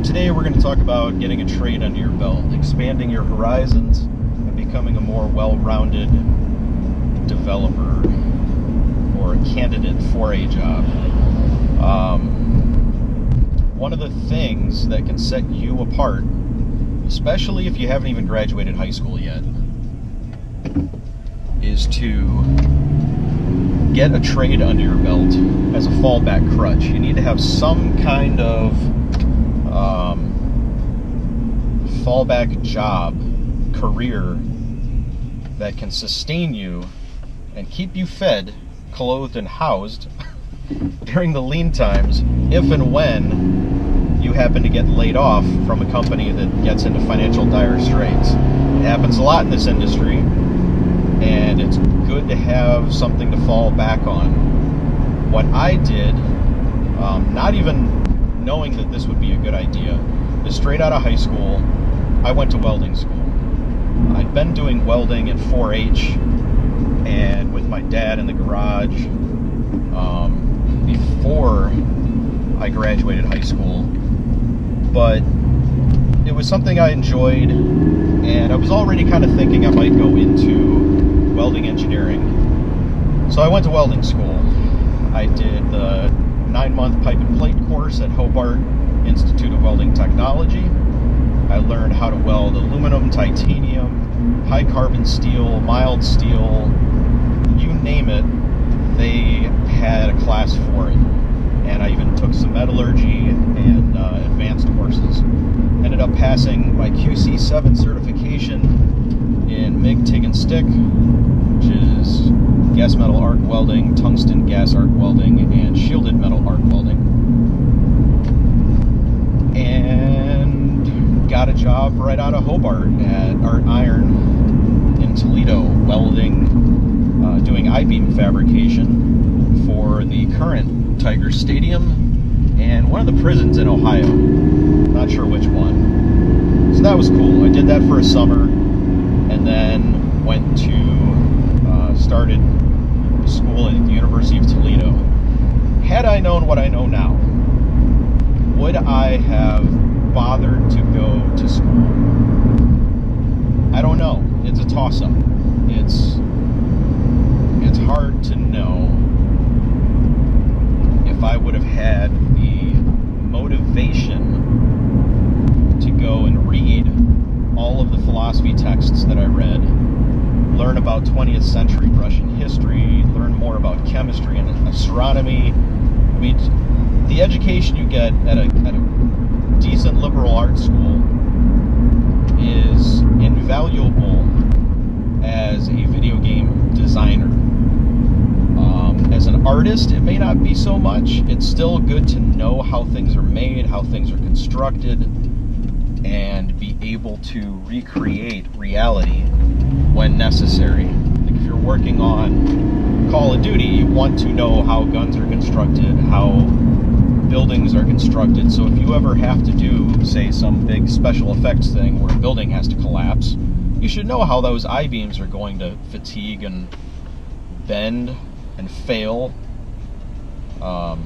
Today we're going to talk about getting a trade under your belt, expanding your horizons, and becoming a more well-rounded developer or a candidate for a job. One of the things that can set you apart, especially if you haven't even graduated high school yet, is to get a trade under your belt as a fallback crutch. You need to have some kind of fallback job, career that can sustain you and keep you fed, clothed, and housed during the lean times if and when you happen to get laid off from a company that gets into financial dire straits. It happens a lot in this industry, and it's good to have something to fall back on. What I did, not even knowing that this would be a good idea, is straight out of high school, I went to welding school. I'd been doing welding in 4-H and with my dad in the garage before I graduated high school, but it was something I enjoyed, and I was already kind of thinking I might go into welding engineering. So I went to welding school. I did the 9-month pipe and plate course at Hobart Institute of Welding Technology. I learned how to weld aluminum, titanium, high carbon steel, mild steel, you name it, they had a class for it. And I even took some metallurgy and advanced courses. Ended up passing my QC7 certification in MIG, TIG, and stick, which is gas metal arc welding, tungsten gas arc welding, and shielded metal arc welding. And got a job right out of Hobart at Art Iron in Toledo, welding, doing I-beam fabrication for the current Tiger Stadium and one of the prisons in Ohio. Not sure which one. So that was cool. I did that for a summer, and then went to, started school at the University of Toledo. Had I known what I know now, would I have bothered to go to school? I don't know. It's a toss-up. It's hard to know if I would have had the motivation to go and read all of the philosophy texts that I read, learn about 20th century Russian history, learn more about chemistry and astronomy. I mean, the education you get at a decent liberal arts school is invaluable as a video game designer. As an artist, it may not be so much. It's still good to know how things are made, how things are constructed, and be able to recreate reality when necessary. Like if you're working on Call of Duty, you want to know how guns are constructed, how buildings are constructed. So if you ever have to do, say, some big special effects thing where a building has to collapse, you should know how those I-beams are going to fatigue and bend and fail, how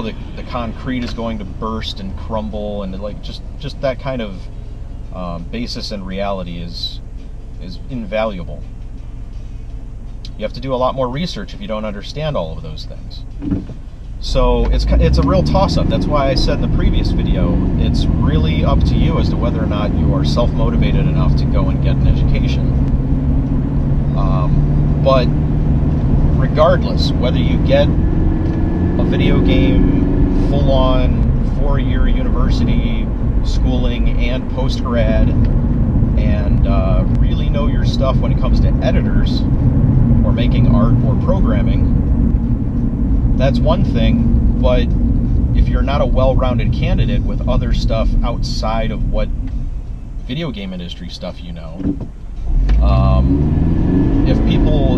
the concrete is going to burst and crumble, and like just that kind of basis in reality is invaluable. You have to do a lot more research if you don't understand all of those things. So it's a real toss-up. That's why I said in the previous video, it's really up to you as to whether or not you are self-motivated enough to go and get an education. But regardless, whether you get a video game full-on 4-year university schooling and post-grad and really know your stuff when it comes to editors or making art or programming, that's one thing. But if you're not a well-rounded candidate with other stuff outside of what video game industry stuff you know,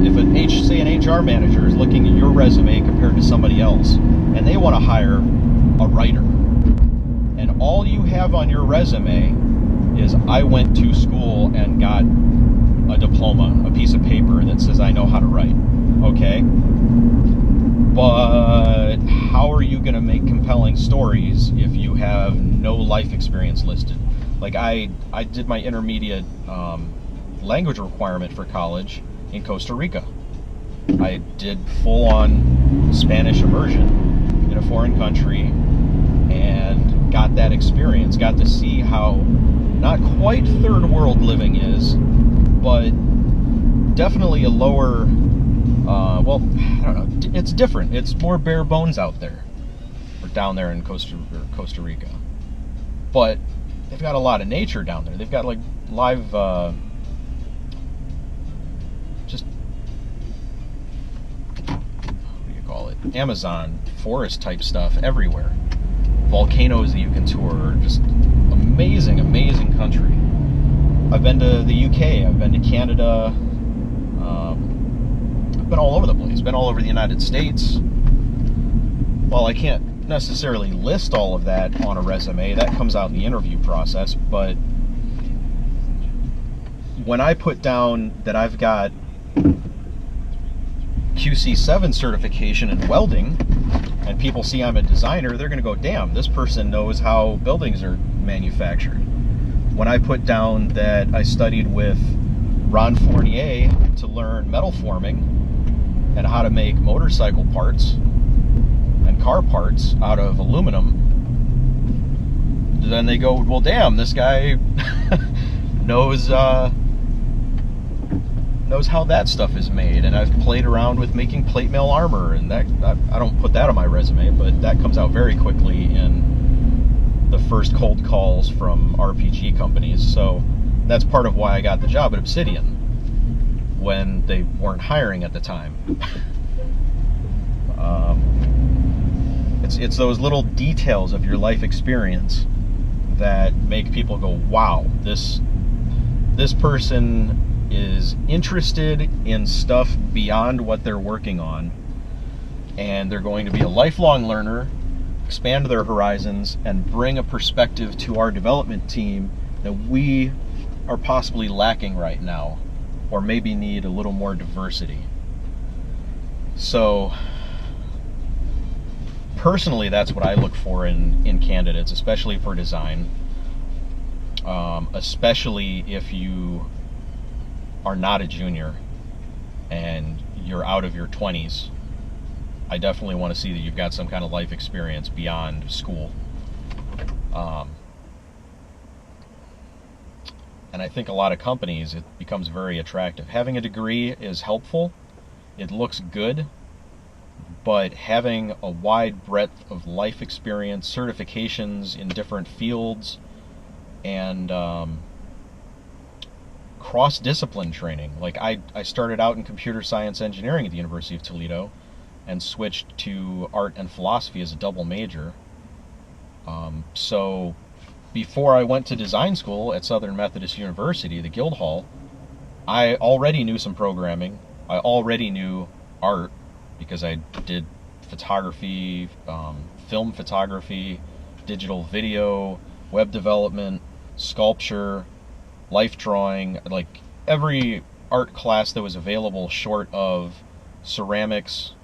if an HR manager is looking at your resume compared to somebody else, and they want to hire a writer, and all you have on your resume is I went to school and got a diploma, a piece of paper that says I know how to write. Okay? But how are you going to make compelling stories if you have no life experience listed? Like I did my intermediate language requirement for college in Costa Rica. I did full-on Spanish immersion in a foreign country and got that experience. Got to see how not quite third world living is, but definitely a lower, well, I don't know, it's different. It's more bare bones out there, or down there in Costa Rica. But they've got a lot of nature down there. They've got like live, just, what do you call it? Amazon forest type stuff everywhere. Volcanoes that you can tour. Just amazing, amazing country. I've been to the UK. I've been to Canada. I've been all over the place. Been all over the United States. Well, I can't necessarily list all of that on a resume. That comes out in the interview process. But when I put down that I've got QC7 certification in welding, and people see I'm a designer, they're going to go, damn, this person knows how buildings are manufactured. When I put down that I studied with Ron Fournier to learn metal forming and how to make motorcycle parts and car parts out of aluminum, then they go, well, damn, this guy knows how that stuff is made. And I've played around with making plate mail armor, and that I don't put that on my resume, but that comes out very quickly in the first cold calls from RPG companies. So that's part of why I got the job at Obsidian when they weren't hiring at the time. It's those little details of your life experience that make people go, wow, this person is interested in stuff beyond what they're working on, and they're going to be a lifelong learner, expand their horizons, and bring a perspective to our development team that we are possibly lacking right now, or maybe need a little more diversity. So personally, that's what I look for in candidates, especially for design, especially if you are not a junior and you're out of your 20s. I definitely want to see that you've got some kind of life experience beyond school. And I think a lot of companies, it becomes very attractive. Having a degree is helpful. It looks good. But having a wide breadth of life experience, certifications in different fields, and cross-discipline training. Like I started out in computer science engineering at the University of Toledo and switched to art and philosophy as a double major. So before I went to design school at Southern Methodist University, the Guildhall, I already knew some programming. I already knew art because I did photography, film photography, digital video, web development, sculpture, life drawing, like every art class that was available short of ceramics,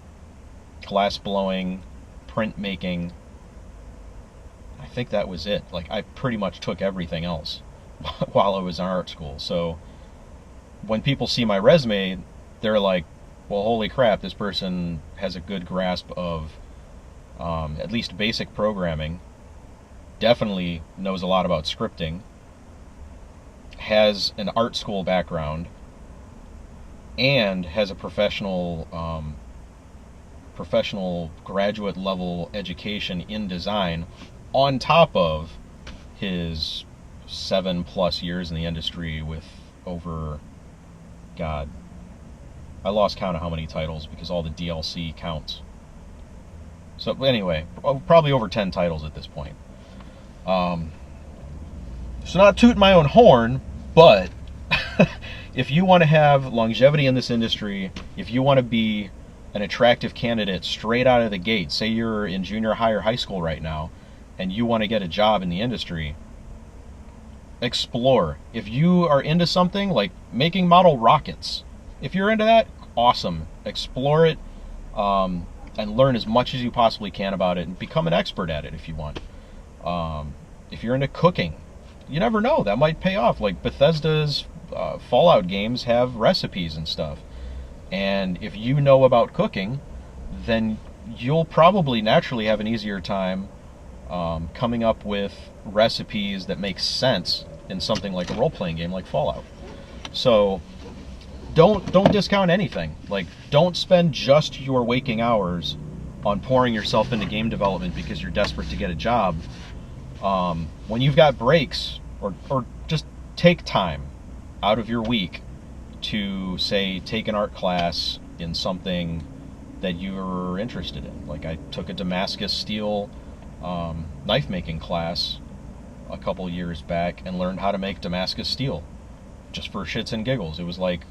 glass blowing, printmaking. I think that was it. Like I pretty much took everything else while I was in art school. So when people see my resume, they're like, well, holy crap, this person has a good grasp of at least basic programming, definitely knows a lot about scripting, has an art school background, and has a professional graduate level education in design on top of his 7+ years in the industry with over, God, I lost count of how many titles because all the DLC counts. So anyway, probably over 10 titles at this point. So not tooting my own horn, but if you want to have longevity in this industry, if you want to be an attractive candidate straight out of the gate, say you're in junior high or high school right now, and you want to get a job in the industry, explore. If you are into something like making model rockets, if you're into that, awesome. Explore it. and learn as much as you possibly can about it and become an expert at it if you want. If you're into cooking, you never know, that might pay off. Like Bethesda's Fallout games have recipes and stuff, and if you know about cooking, then you'll probably naturally have an easier time coming up with recipes that make sense in something like a role-playing game like Fallout. So don't discount anything. Like, don't spend just your waking hours on pouring yourself into game development because you're desperate to get a job. When you've got breaks, or just take time out of your week to, say, take an art class in something that you're interested in. Like, I took a Damascus steel knife making class a couple years back and learned how to make Damascus steel just for shits and giggles. It was like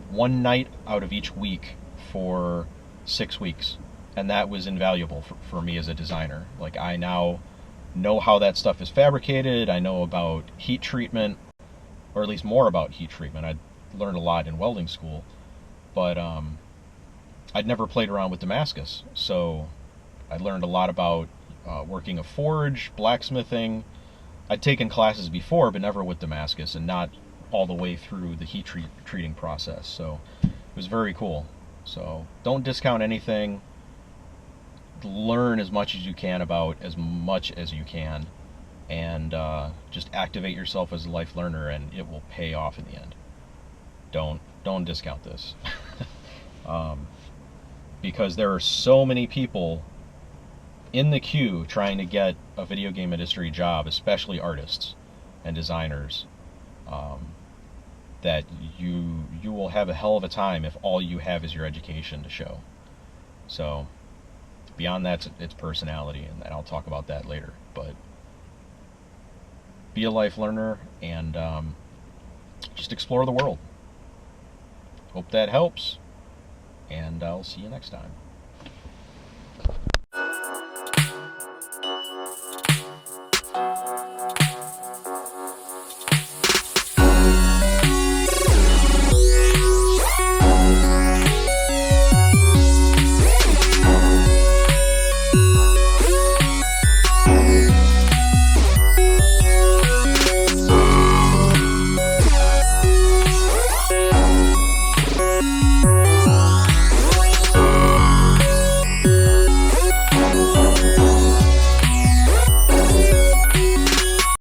one night out of each week for 6 weeks, and that was invaluable for me as a designer. Like, I now know how that stuff is fabricated. I know about heat treatment, or at least more about heat treatment. I learned a lot in welding school, but I'd never played around with Damascus, so I learned a lot about working a forge, blacksmithing. I'd taken classes before, but never with Damascus, and not all the way through the heat treating process. So it was very cool. So don't discount anything. Learn as much as you can about as much as you can, and just activate yourself as a life learner, and it will pay off in the end. Don't discount this. Because there are so many people in the queue trying to get a video game industry job, especially artists and designers, that you will have a hell of a time if all you have is your education to show. So beyond that, it's personality, and I'll talk about that later. But be a life learner and just explore the world. Hope that helps, and I'll see you next time.